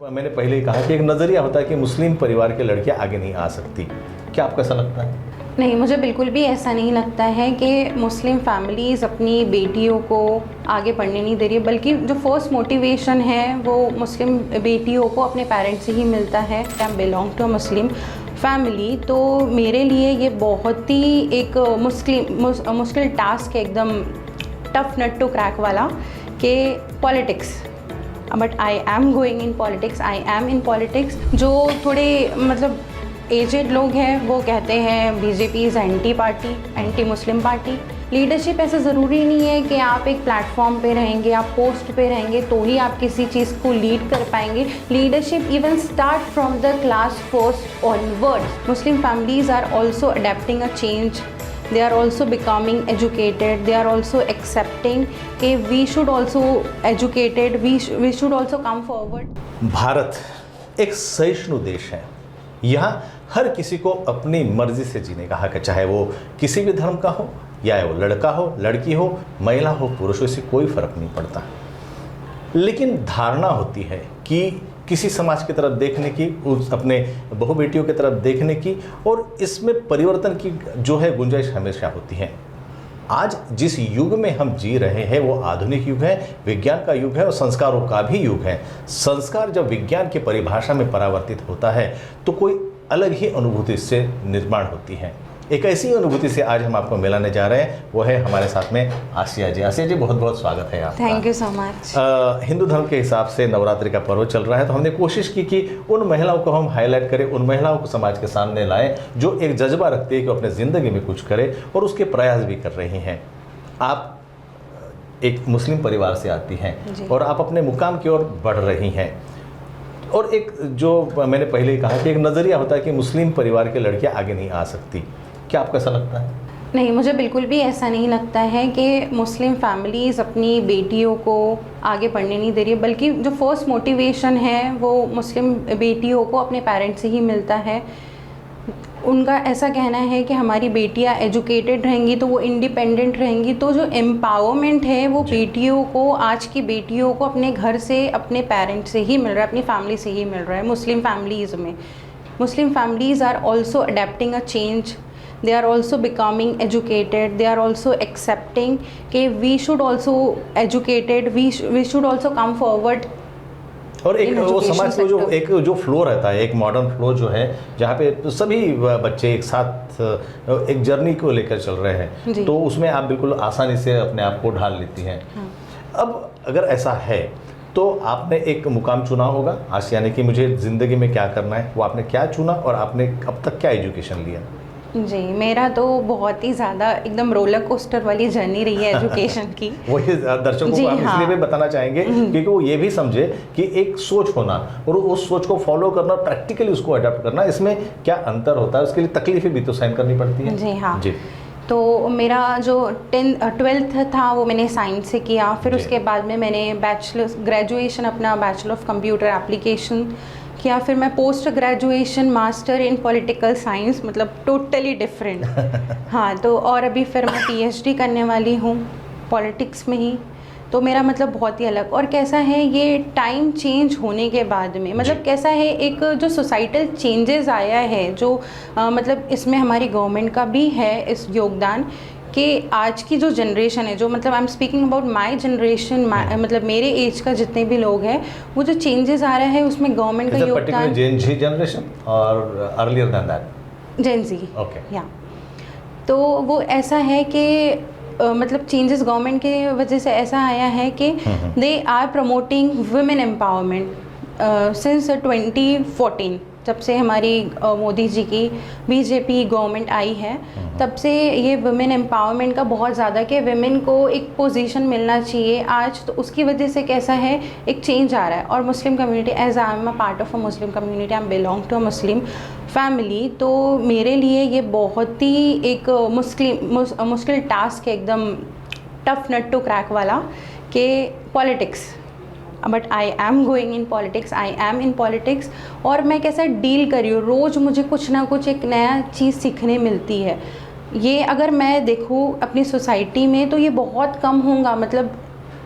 मैंने पहले ही कहा कि एक नज़रिया होता है कि मुस्लिम परिवार के लड़कियां आगे नहीं आ सकती। क्या आपको ऐसा लगता है? नहीं, मुझे बिल्कुल भी ऐसा नहीं लगता है कि मुस्लिम फैमिलीज़ अपनी बेटियों को आगे पढ़ने नहीं दे रही है, बल्कि जो फर्स्ट मोटिवेशन है वो मुस्लिम बेटियों को अपने पेरेंट्स से ही मिलता है। I belong to a Muslim family, तो मेरे लिए ये बहुत ही एक मुश्किल टास्क है, एकदम टफ नट टू क्रैक वाला, कि politics. But I am going in politics, I M in politics. जो थोड़े मतलब एजेड लोग हैं वो कहते हैं BJP is anti party, anti Muslim party. Leadership ऐसा ज़रूरी नहीं है कि आप एक प्लेटफॉर्म पे रहेंगे, आप पोस्ट पे रहेंगे तो ही आप किसी चीज़ को लीड कर पाएंगे। Leadership even start from the class first onwards. Muslim families are also adapting a change, they are also becoming educated, they are also accepting कि we should also educated, we should also come forward। Bharat एक सहिष्णु देश है। यहाँ हर किसी को अपनी मर्जी से जीने का हक है, चाहे वो किसी भी धर्म का हो, या वो लड़का हो, लड़की हो, महिला हो, पुरुष हो, इससे कोई फर्क नहीं पड़ता। लेकिन धारणा होती है कि किसी समाज की तरफ देखने की, उस अपने बहू बेटियों की तरफ देखने की, और इसमें परिवर्तन की जो है गुंजाइश हमेशा होती है। आज जिस युग में हम जी रहे हैं वो आधुनिक युग है, विज्ञान का युग है और संस्कारों का भी युग है। संस्कार जब विज्ञान की परिभाषा में परावर्तित होता है तो कोई अलग ही अनुभूति इससे निर्माण होती है। एक ऐसी अनुभूति से आज हम आपको मिलाने जा रहे हैं, वो है हमारे साथ में आसिया जी। आसिया जी, बहुत बहुत स्वागत है आपका। Thank you so much. Hindu धर्म के हिसाब से नवरात्रि का पर्व चल रहा है, तो हमने कोशिश की कि उन महिलाओं को हम हाईलाइट करें, उन महिलाओं को समाज के सामने लाएं जो एक जज्बा रखती है कि अपने ज़िंदगी में कुछ करे और उसके प्रयास भी कर रही हैं। आप एक मुस्लिम परिवार से आती हैं और आप अपने मुकाम की ओर बढ़ रही हैं, और एक जो मैंने पहले ही कहा कि एक नज़रिया होता है कि मुस्लिम परिवार के लड़कियां आगे नहीं आ सकती। क्या आपको ऐसा लगता है? नहीं, मुझे बिल्कुल भी ऐसा नहीं लगता है कि मुस्लिम फैमिलीज़ अपनी बेटियों को आगे पढ़ने नहीं दे रही है, बल्कि जो फर्स्ट मोटिवेशन है वो मुस्लिम बेटियों को अपने पेरेंट्स से ही मिलता है। उनका ऐसा कहना है कि हमारी बेटियां एजुकेटेड रहेंगी तो वो इंडिपेंडेंट रहेंगी। तो जो एम्पावरमेंट है वो बेटियों को, आज की बेटियों को अपने घर से, अपने पेरेंट्स से ही मिल रहा है, अपनी फैमिली से ही मिल रहा है। मुस्लिम फैमिलीज़ में Muslim families are also adapting a change, they are also becoming educated, they are also accepting कि we should also educated, we should also come forward। और एक वो समाज में जो एक जो फ्लो रहता है, एक मॉडर्न फ्लो जो है, जहाँ पे सभी बच्चे एक साथ एक जर्नी को लेकर चल रहे हैं, तो उसमें आप बिल्कुल आसानी से अपने आप को ढाल लेती हैं। हाँ। अब अगर ऐसा है तो आपने एक मुकाम चुना होगा आसिया ने कि मुझे ज़िंदगी में क्या करना है, वो आपने क्या चुना और आपने अब तक क्या एजुकेशन लिया? जी, मेरा तो बहुत ही ज़्यादा एकदम रोलर कोस्टर वाली जर्नी रही है एजुकेशन की। वही दर्शकों को हम इसलिए भी बताना चाहेंगे क्योंकि वो ये भी समझे कि एक सोच होना और उस सोच को फॉलो करना, प्रैक्टिकली उसको अडॉप्ट करना, इसमें क्या अंतर होता है, उसके लिए तकलीफें भी तो सहन करनी पड़ती है। जी हाँ जी। तो मेरा जो 12th था वो मैंने साइंस से किया, फिर उसके बाद में मैंने ग्रेजुएशन अपना बैचलर ऑफ कंप्यूटर एप्लीकेशन किया, फिर मैं post graduation master in political science, मतलब टोटली डिफरेंट। हाँ, तो और अभी फिर मैं पीएचडी करने वाली हूँ पॉलिटिक्स में ही। तो मेरा मतलब बहुत ही अलग। और कैसा है ये टाइम चेंज होने के बाद में, मतलब कैसा है एक जो सोसाइटल चेंजेस आया है, जो मतलब इसमें हमारी गवर्नमेंट का भी है इस योगदान, कि आज की जो जनरेशन है, जो मतलब I am speaking about my generation, मतलब मेरे एज का जितने भी लोग हैं, वो जो चेंजेस आ रहा है उसमें गवर्नमेंट का योगदान। जेन जी जनरेशन और earlier than that gen Z. Okay. या तो वो ऐसा है कि मतलब चेंजेस गवर्नमेंट की वजह से ऐसा आया है कि they are promoting women empowerment since 2014, जब से हमारी मोदी जी की बीजेपी गवर्नमेंट आई है, तब से ये वुमेन एम्पावरमेंट का बहुत ज़्यादा कि वुमेन को एक पोजीशन मिलना चाहिए आज, तो उसकी वजह से कैसा है एक चेंज आ रहा है। और Muslim community, as I am a part of a Muslim community, I am belong to a Muslim family, तो मेरे लिए ये बहुत ही एक मुश्किल टास्क है, एकदम टफ नट टू क्रैक वाला, कि politics. But I am going in politics, I M in politics. और मैं कैसा डील कर रही हूँ, रोज़ मुझे कुछ ना कुछ एक नया चीज़ सीखने मिलती है। ये अगर मैं देखूँ अपनी सोसाइटी में तो ये बहुत कम होगा, मतलब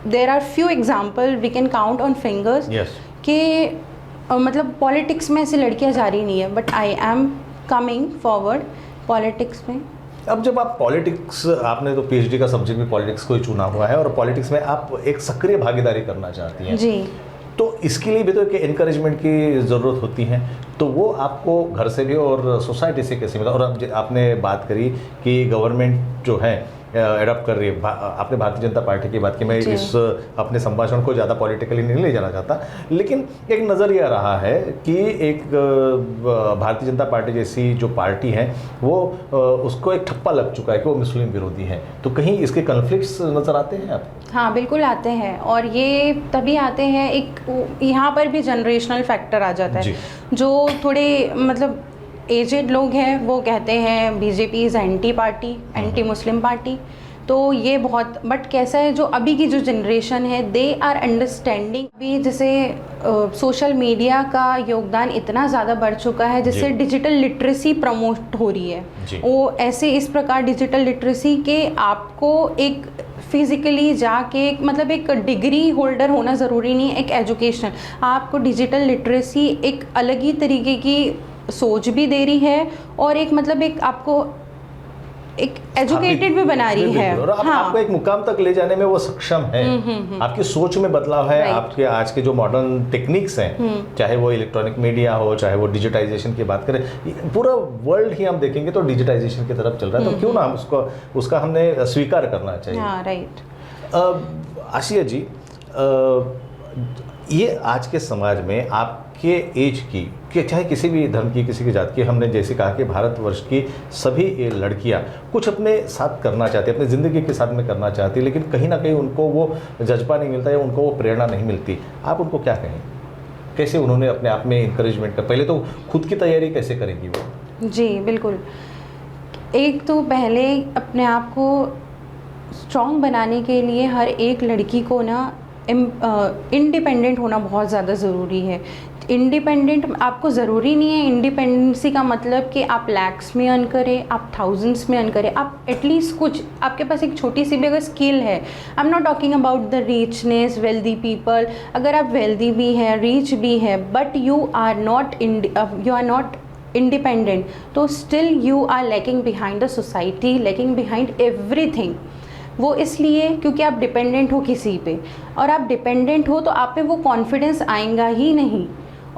there are few example we can count on fingers कि मतलब पॉलिटिक्स में ऐसी लड़कियां जा रही नहीं है, but I am coming forward politics में। अब जब आप पॉलिटिक्स, आपने तो पीएचडी का सब्जेक्ट भी पॉलिटिक्स को ही चुना हुआ है, और पॉलिटिक्स में आप एक सक्रिय भागीदारी करना चाहती हैं जी, तो इसके लिए भी तो एक एनकरेजमेंट की ज़रूरत होती है, तो वो आपको घर से भी और सोसाइटी से कैसे मिला? और अब आपने बात करी कि गवर्नमेंट जो है एडॉप्ट कर रही है, आपने भारतीय जनता पार्टी की बात की, मैं इस अपने संभाषण को ज़्यादा पॉलिटिकली नहीं ले जाना चाहता, लेकिन एक नज़रिया रहा है कि एक भारतीय जनता पार्टी जैसी जो पार्टी है वो उसको एक ठप्पा लग चुका है कि वो मुस्लिम विरोधी है, तो कहीं इसके कन्फ्लिक्ट्स नज़र आते हैं आपको? हाँ बिल्कुल आते हैं, और ये तभी आते हैं, एक यहाँ पर भी जनरेशनल फैक्टर आ जाता है। जो थोड़े मतलब एजेड लोग हैं वो कहते हैं BJP is anti party, anti Muslim party, तो ये बहुत, बट कैसा है जो अभी की जो जनरेशन है दे आर अंडरस्टैंडिंग भी, जैसे सोशल मीडिया का योगदान इतना ज़्यादा बढ़ चुका है जिससे डिजिटल लिटरेसी प्रमोट हो रही है। वो ऐसे इस प्रकार डिजिटल लिटरेसी के आपको एक फिज़िकली जाके मतलब एक डिग्री होल्डर होना ज़रूरी नहीं है, एक एजुकेशन, आपको डिजिटल लिटरेसी एक अलग ही तरीके की सोच भी दे रही है, और एक मतलब एक आपको एक एजुकेटेड भी बना रही है, और आपको एक मुकाम तक ले जाने में वो सक्षम है। आपकी सोच में बदलाव है, आपके आज के जो मॉडर्न टेक्निक्स हैं, चाहे वो इलेक्ट्रॉनिक मीडिया हो, चाहे वो डिजिटाइजेशन की बात करें, पूरा वर्ल्ड ही हम देखेंगे तो डिजिटाइजेशन की तरफ चल रहा है, तो क्यों ना हम उसका हमने स्वीकार करना चाहिए। हाँ, राइट। आशिया जी, ये आज के समाज में आपके एज की, कि चाहे किसी भी धर्म की, किसी की जात की, हमने जैसे कहा कि भारतवर्ष की सभी लड़कियां कुछ अपने साथ करना चाहती है, अपनी ज़िंदगी के साथ में करना चाहती है, लेकिन कहीं ना कहीं उनको वो जज्बा नहीं मिलता या उनको वो प्रेरणा नहीं मिलती, आप उनको क्या कहें? कैसे उन्होंने अपने आप में इंकरेजमेंट कर, पहले तो खुद की तैयारी कैसे करेंगी वो? जी बिल्कुल, एक तो पहले अपने आप को स्ट्रॉन्ग बनाने के लिए हर एक लड़की को ना इंडिपेंडेंट होना बहुत ज़्यादा ज़रूरी है। इंडिपेंडेंट आपको ज़रूरी नहीं है, इंडिपेंडेंसी का मतलब कि आप लैक्स में अर्न करें, आप थाउजेंड्स में अर्न करें, आप एटलीस्ट कुछ, आपके पास एक छोटी सी भी अगर स्किल है, I am not talking about the richness, wealthy people, अगर आप वेल्दी भी है, रिच भी है, but you are not independent, तो still you are lacking behind the society, lacking behind everything. वो इसलिए क्योंकि आप डिपेंडेंट हो किसी पे, और आप डिपेंडेंट हो तो आप पे वो कॉन्फिडेंस आएगा ही नहीं,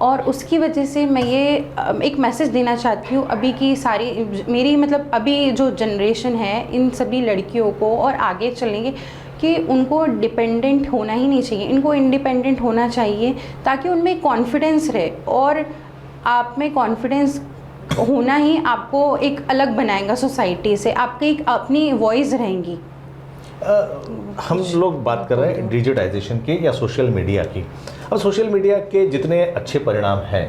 और उसकी वजह से मैं ये एक मैसेज देना चाहती हूँ अभी की सारी मेरी मतलब अभी जो जनरेशन है इन सभी लड़कियों को और आगे चलेंगे कि उनको डिपेंडेंट होना ही नहीं चाहिए, इनको इंडिपेंडेंट होना चाहिए ताकि उनमें कॉन्फिडेंस रहे, और आप में कॉन्फिडेंस होना ही आपको एक अलग बनाएगा सोसाइटी से, आपकी एक अपनी वॉइस रहेंगी। हम लोग बात कर रहे हैं डिजिटाइजेशन की या सोशल मीडिया की। अब सोशल मीडिया के जितने अच्छे परिणाम हैं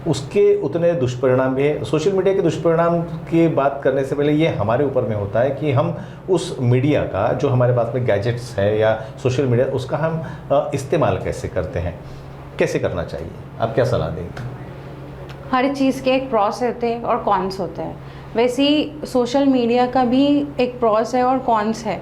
उसके उतने दुष्परिणाम भी हैं। सोशल मीडिया के दुष्परिणाम की बात करने से पहले ये हमारे ऊपर में होता है कि हम उस मीडिया का जो हमारे पास में गैजेट्स है या सोशल मीडिया, उसका हम इस्तेमाल कैसे करते हैं, कैसे करना चाहिए, आप क्या सलाह देंगे? हर चीज़ के एक प्रॉस होते हैं और कॉन्स होते हैं, वैसे ही सोशल मीडिया का भी एक प्रॉस है और कॉन्स है।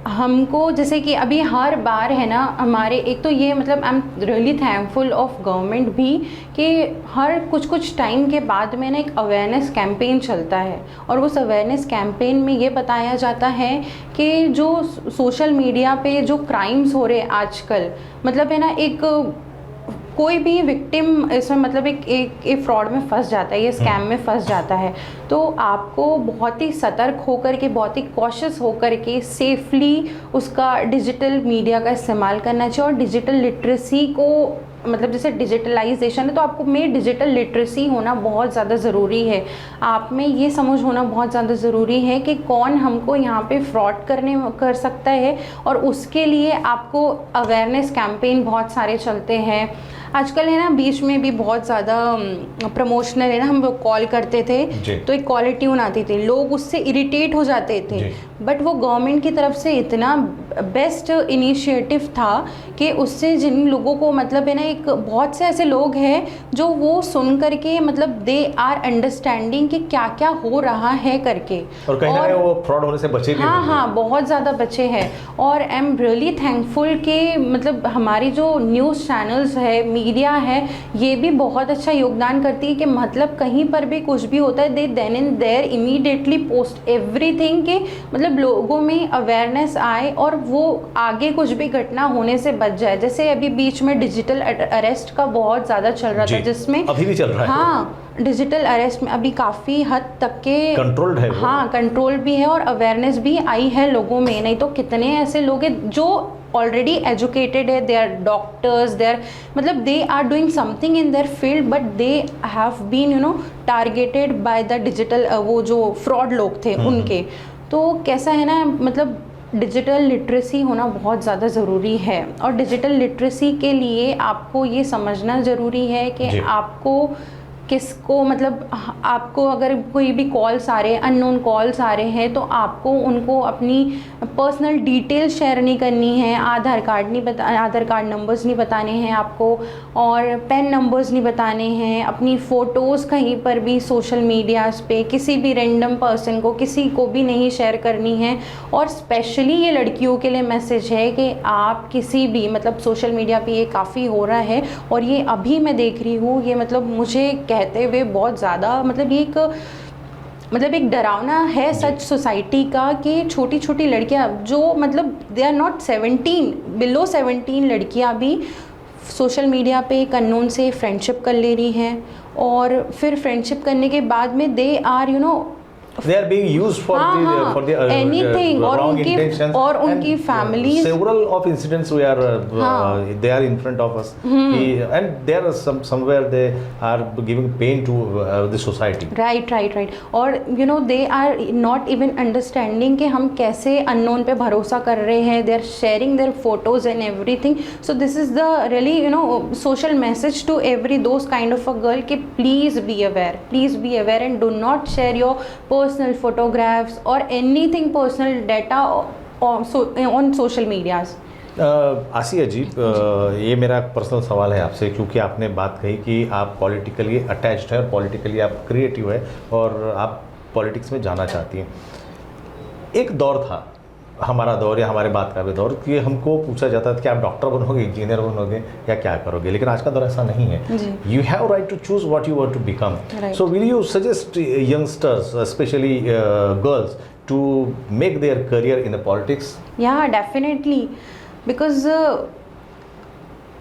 हमको जैसे कि अभी हर बार है ना हमारे, एक तो ये मतलब आई am really thankful of government भी कि हर कुछ टाइम के बाद में ना एक अवेयरनेस कैंपेन चलता है, और उस अवेयरनेस कैंपेन में ये बताया जाता है कि जो सोशल मीडिया पे जो क्राइम्स हो रहे हैं आजकल, मतलब है ना एक कोई भी विक्टिम इसमें मतलब एक फ्रॉड में फंस जाता है, ये स्कैम में फंस जाता है, तो आपको बहुत ही सतर्क होकर के, बहुत ही कॉशियस होकर के सेफली उसका डिजिटल मीडिया का इस्तेमाल करना चाहिए। और डिजिटल लिटरेसी को मतलब जैसे डिजिटलाइजेशन है तो आपको में डिजिटल लिटरेसी होना बहुत ज़्यादा ज़रूरी है, आप में ये समझ होना बहुत ज़्यादा ज़रूरी है कि कौन हमको यहाँ पे फ्रॉड कर सकता है, और उसके लिए आपको अवेयरनेस कैंपेन बहुत सारे चलते हैं आजकल है ना। बीच में भी बहुत ज़्यादा प्रमोशनल है ना, हम लोग कॉल करते थे तो एक कॉलर ट्यून आती थी, लोग उससे इरिटेट हो जाते थे, बट वो गवर्नमेंट की तरफ से इतना बेस्ट इनिशिएटिव था कि उससे जिन लोगों को मतलब है ना, एक बहुत से ऐसे लोग हैं जो वो सुन करके मतलब दे आर अंडरस्टैंडिंग कि क्या क्या हो रहा है करके, और कहीं ना कहीं वो फ्रॉड होने से बचे भी। हाँ, बहुत ज़्यादा बचे हैं। और आई एम रियली थैंकफुल कि मतलब हमारी जो न्यूज़ चैनल्स है, मीडिया है ये भी बहुत अच्छा योगदान करती है कि मतलब कहीं पर भी कुछ भी होता है they then and there immediately post everything के मतलब लोगों में अवेयरनेस आए और वो आगे कुछ भी घटना होने से बच जाए। जैसे अभी बीच में डिजिटल अरेस्ट का बहुत ज़्यादा चल रहा था, जिसमें अभी भी चल रहा है। हाँ, डिजिटल अरेस्ट में अभी काफ़ी हद तक के कंट्रोल्ड है वो। हाँ, कंट्रोल भी है और अवेयरनेस भी आई है लोगों में। नहीं तो कितने ऐसे लोग हैं जो ऑलरेडी एजुकेटेड है, they are doctors, they are मतलब they are doing something in their field but they have been targeted by the digital वो जो फ्रॉड लोग थे उनके। तो कैसा है ना, मतलब डिजिटल लिटरेसी होना बहुत ज़्यादा ज़रूरी है और डिजिटल लिटरेसी के लिए आपको ये समझना ज़रूरी है कि आपको किसको मतलब आपको अगर कोई भी कॉल्स आ रहे हैं, अननोन कॉल्स आ रहे हैं, तो आपको उनको अपनी पर्सनल डिटेल शेयर नहीं करनी है। आधार कार्ड नंबर्स नहीं बताने हैं आपको और पैन नंबर्स नहीं बताने हैं। अपनी फ़ोटोज़ कहीं पर भी सोशल मीडियाज़ पे किसी भी रैंडम पर्सन को किसी को भी नहीं शेयर करनी है। और स्पेशली ये लड़कियों के लिए मैसेज है कि आप किसी भी मतलब सोशल मीडिया पे ये काफ़ी हो रहा है और ये अभी मैं देख रही हूँ, ये मतलब मुझे कहते हुए बहुत ज़्यादा मतलब ये एक डरावना है सच सोसाइटी का कि छोटी छोटी लड़कियां जो मतलब दे आर नॉट 17 बिलो 17 लड़कियां भी सोशल मीडिया पे एक अननोन से फ्रेंडशिप कर ले रही हैं और फिर फ्रेंडशिप करने के बाद में they are they are being used for the anything wrong intentions और उनकी families several of incidents we are they are in front of us and there are somewhere they are giving pain to the society. right और they are not even understanding कि हम कैसे unknown पे भरोसा कर रहे हैं। they are sharing their photos and everything, so this is the really social message to every those kind of a girl कि please be aware and do not share your personal photographs or anything personal data on social medias. आसिया जी, ये मेरा personal सवाल है आपसे, क्योंकि आपने बात कही कि आप पॉलिटिकली अटैच्ड है और पॉलिटिकली आप क्रिएटिव है और आप पॉलिटिक्स में जाना चाहती हैं। एक दौर था, हमारा दौर या हमारे बात का भी दौर, कि हमको पूछा जाता था कि आप डॉक्टर बनोगे, इंजीनियर बनोगे या क्या करोगे, लेकिन आज का दौर ऐसा नहीं है। You have right to choose what you want to become. So will you suggest youngsters specially girls to make their career in the politics? या डेफिनेटली, बिकॉज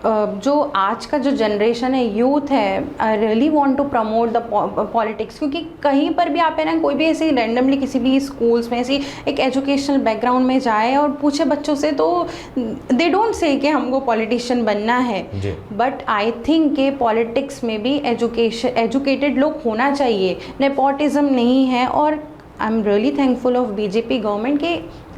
जो आज का जो जनरेशन है, यूथ है, I really want to promote the politics. क्योंकि कहीं पर भी आप है ना, कोई भी ऐसे रैंडमली किसी भी स्कूल्स में ऐसी एक एजुकेशनल बैकग्राउंड में जाए और पूछे बच्चों से, तो दे डोंट से कि हमको पॉलिटिशियन बनना है। बट आई थिंक कि पॉलिटिक्स में भी एजुकेटेड लोग होना चाहिए, नेपोटिज्म नहीं है। और I am really thankful of BJP government के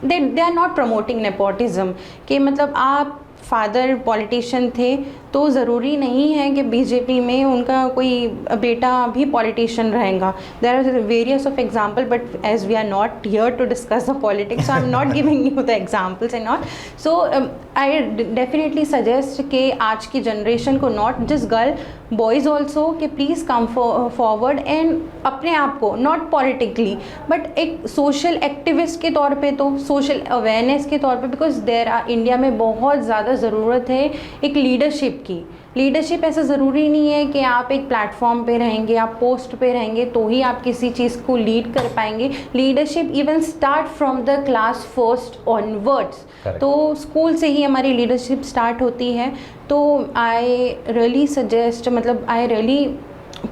they are not promoting nepotism, कि मतलब आप फादर पॉलिटिशियन थे तो ज़रूरी नहीं है कि बीजेपी में उनका कोई बेटा भी पॉलिटिशियन रहेगा। There are various of example, but as we are not here to discuss the politics, I am not giving you the examples and not. So I definitely suggest कि आज की जनरेशन को, not just girl, boys also, कि please come forward and अपने आप को not politically but एक social activist के तौर पे, तो सोशल अवेयरनेस के तौर पे, बिकॉज देयर आर इंडिया में बहुत ज़्यादा ज़रूरत है एक लीडरशिप की। लीडरशिप ऐसा ज़रूरी नहीं है कि आप एक प्लेटफॉर्म पे रहेंगे, आप पोस्ट पे रहेंगे तो ही आप किसी चीज़ को लीड कर पाएंगे। Leadership even start from the class first onwards, तो स्कूल से ही हमारी लीडरशिप स्टार्ट होती है। तो आई रियली सजेस्ट, मतलब I really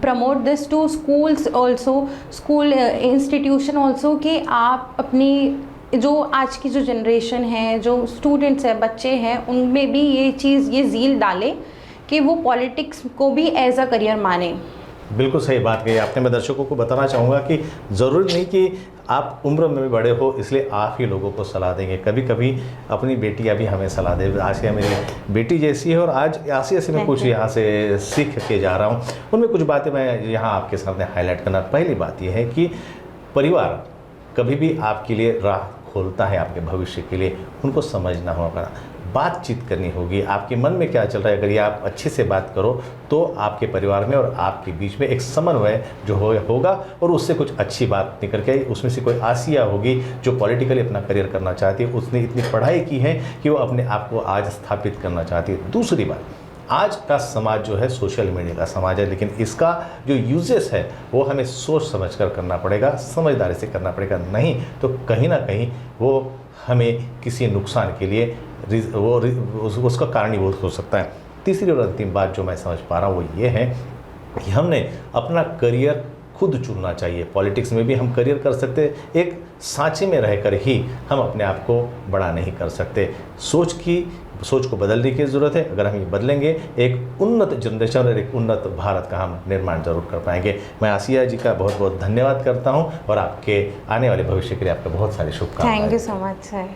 promote this to schools also, school institution also, कि आप अपनी जो आज की जो जनरेशन है, जो स्टूडेंट्स हैं, बच्चे हैं, उनमें भी ये चीज़, ये ज़ील डालें कि वो पॉलिटिक्स को भी एज अ करियर माने। बिल्कुल सही बात कही आपने। मैं दर्शकों को बताना चाहूँगा कि ज़रूरी नहीं कि आप उम्र में भी बड़े हो इसलिए आप ही लोगों को सलाह देंगे। कभी कभी अपनी बेटियाँ भी हमें सलाह दे। आसिया मेरी बेटी जैसी है और आज आसिया से मैं कुछ यहाँ से सीख के जा रहा हूँ। उनमें कुछ बातें मैं यहाँ आपके सामने हाईलाइट करना। पहली बात यह है कि परिवार कभी भी आपके लिए राह खोलता है, आपके भविष्य के लिए उनको समझना होगा, बातचीत करनी होगी। आपके मन में क्या चल रहा है, अगर ये आप अच्छे से बात करो तो आपके परिवार में और आपके बीच में एक समन्वय जो होगा और उससे कुछ अच्छी बात निकल के आई। उसमें से कोई आसिया होगी जो पॉलिटिकली अपना करियर करना चाहती है, उसने इतनी पढ़ाई की है कि वो अपने आप को आज स्थापित करना चाहती है। दूसरी बात, आज का समाज जो है सोशल मीडिया का समाज है, लेकिन इसका जो यूजेस है वो हमें सोच समझ कर करना पड़ेगा, समझदारी से करना पड़ेगा, नहीं तो कहीं ना कहीं वो हमें किसी नुकसान के लिए उसका कारणीभूत हो सकता है। तीसरी और अंतिम बात जो मैं समझ पा रहा हूँ वो ये है कि हमने अपना करियर खुद चुनना चाहिए। पॉलिटिक्स में भी हम करियर कर सकते, एक सांचे में रहकर ही हम अपने आप को बड़ा नहीं कर सकते। सोच को बदलने की ज़रूरत है। अगर हम ये बदलेंगे, एक उन्नत जनरेशन और एक उन्नत भारत का हम निर्माण जरूर कर पाएंगे। मैं आसिया जी का बहुत बहुत धन्यवाद करता हूँ और आपके आने वाले भविष्य के लिए आपका बहुत सारी शुभकामनाएं। Thank you so much sir.